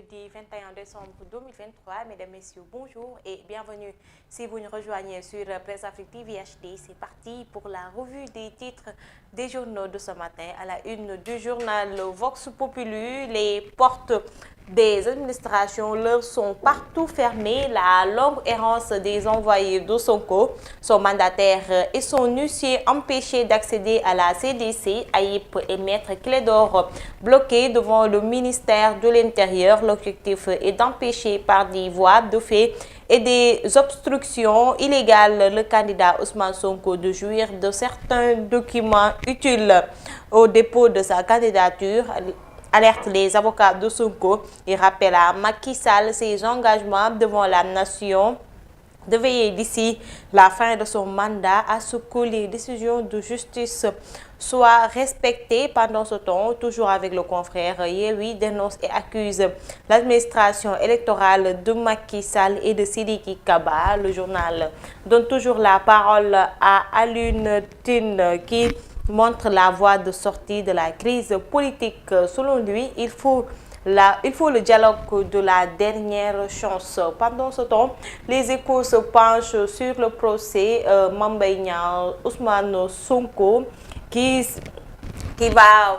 jeudi 21 décembre 2023. Mesdames, Messieurs, bonjour et bienvenue. Si vous nous rejoignez sur Presse Afrique TV HD, c'est parti pour la revue des titres des journaux de ce matin. À la une du journal Vox Populi, les portes des administrations leur sont partout fermées. La longue errance des envoyés de Sonko, son mandataire et son huissier empêchés d'accéder à la CDC, Aïp et Maître Clédor bloqués devant le ministère de l'Intérieur. L'objectif est d'empêcher par des voies de fait et des obstructions illégales le candidat Ousmane Sonko de jouir de certains documents utiles au dépôt de sa candidature. Alerte les avocats de Sonko et rappelle à Macky Sall ses engagements devant la nation de veiller d'ici la fin de son mandat à ce que les décisions de justice soient respectées. Pendant ce temps, toujours avec le confrère, Yewwi dénonce et accuse l'administration électorale de Macky Sall et de Sidiki Kaba. Le journal donne toujours la parole à Alioune Tine qui montre la voie de sortie de la crise politique. Selon lui, il faut le dialogue de la dernière chance. Pendant ce temps, les Échos se penchent sur le procès Mame Mbaye Niang, Ousmane Sonko qui va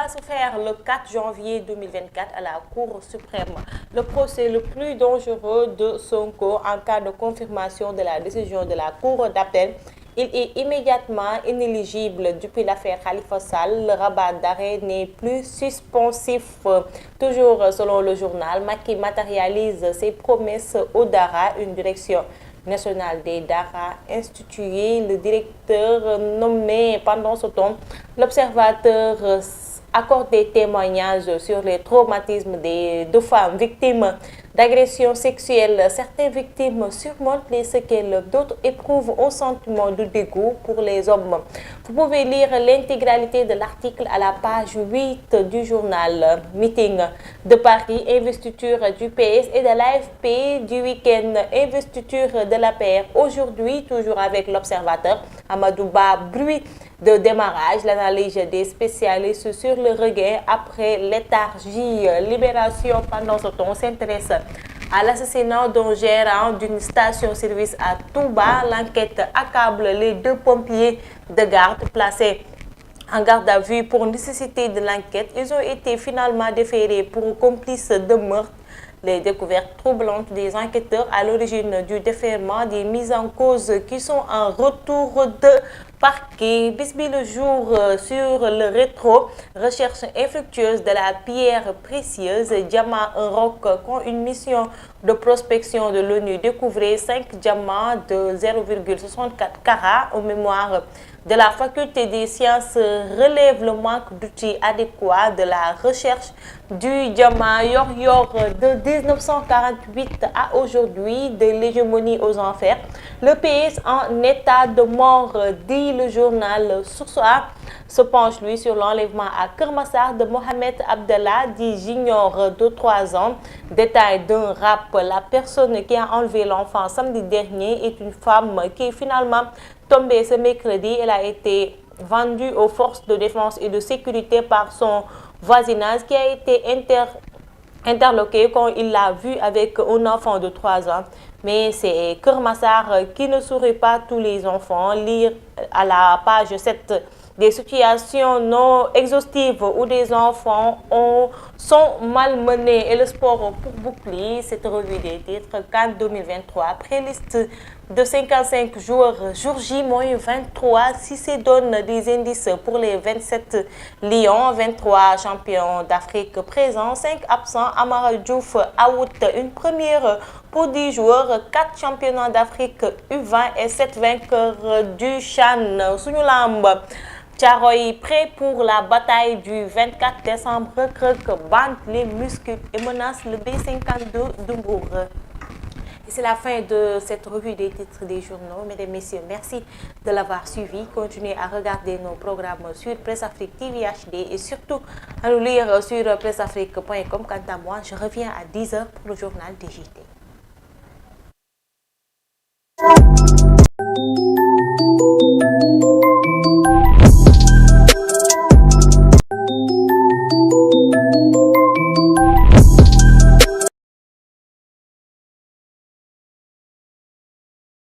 se faire le 4 janvier 2024 à la Cour suprême. Le procès le plus dangereux de Sonko en cas de confirmation de la décision de la Cour d'appel. Il est immédiatement inéligible depuis l'affaire Khalifa Sall. Le rabat d'arrêt n'est plus suspensif. Toujours selon le journal, Macky matérialise ses promesses au DARA, une direction nationale des DARA instituée. Le directeur nommé pendant ce temps. L'observateur accorde des témoignages sur les traumatismes des deux femmes victimes d'agressions sexuelles. Certaines victimes surmontent les séquelles, d'autres éprouvent un sentiment de dégoût pour les hommes. Vous pouvez lire l'intégralité de l'article à la page 8 du journal. Meeting de Paris, investiture du PS et de l'AFP du week-end, investiture de l'APR. Aujourd'hui, toujours avec l'observateur, Amadou Ba, bruit de démarrage, l'analyse des spécialistes sur le regain après léthargie. Libération pendant ce temps s'intéresse à l'assassinat d'un gérant d'une station-service à Touba. L'enquête accable les deux pompiers de garde placés en garde à vue pour nécessité de l'enquête. Ils ont été finalement déférés pour complices de meurtre. Les découvertes troublantes des enquêteurs à l'origine du déferment des mises en cause qui sont en retour de parquet. Bisby le jour sur le rétro. Recherche infructueuse de la pierre précieuse. Diamant, un roc con une mission de prospection de l'ONU. Découvrait 5 diamants de 0,64 carats aux mémoires de la faculté des sciences relève le manque d'outils adéquats de la recherche du diamant. Yor de 1948 à aujourd'hui, de l'hégémonie aux enfers. Le PS en état de mort, dit le journal. Source A se penche lui sur l'enlèvement à Keur Massar de Mohamed Abdallah, dit junior de 3 ans. Détail d'un rap, la personne qui a enlevé l'enfant samedi dernier est une femme qui est finalement tombée ce mercredi. Elle a été vendue aux forces de défense et de sécurité par son voisinage qui a été interloqué quand il l'a vue avec un enfant de 3 ans. Mais c'est Keur Massar qui ne sourit pas tous les enfants. Lire à la page 7 des situations non exhaustives où des enfants sont malmenés et le sport pour boucler. Cette revue des titres CAN 2023, préliste de 55 joueurs, jour J-23, si c'est donne des indices pour les 27 Lions, 23 champions d'Afrique présents, 5 absents, Amara Diouf out, une première pour 10 joueurs, 4 championnats d'Afrique U20 et 7 vainqueurs du CHAN. Suñu lamb Thiaroye prêt pour la bataille du 24 décembre. Reug bande les muscles et menace le B52 de Mbour. Et c'est la fin de cette revue des titres des journaux. Mesdames, Messieurs, merci de l'avoir suivi. Continuez à regarder nos programmes sur Presse Afrique TV HD et surtout à nous lire sur presseafrique.com. Quant à moi, je reviens à 10h pour le journal DJT.